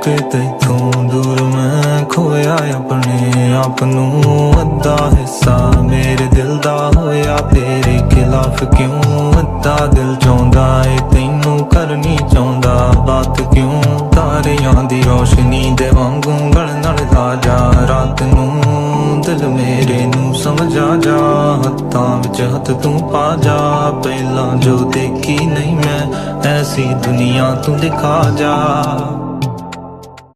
के तैथों दूर मैं खोया अपने आप नूं अद्धा हिस्सा मेरे दिल दा होया तेरे खिलाफ क्यों अद्धा दिल चाहुंदा ए तैनू करनी चाहुंदा बात क्यों तारियां दी रोशनी दे वांगू गल नाल ला जा रात नूं दिल मेरे नू समझा जा हत्थां विच हत्थ तू पा जा पहला जो देखी नहीं मैं ऐसी दुनिया तू दिखा जा।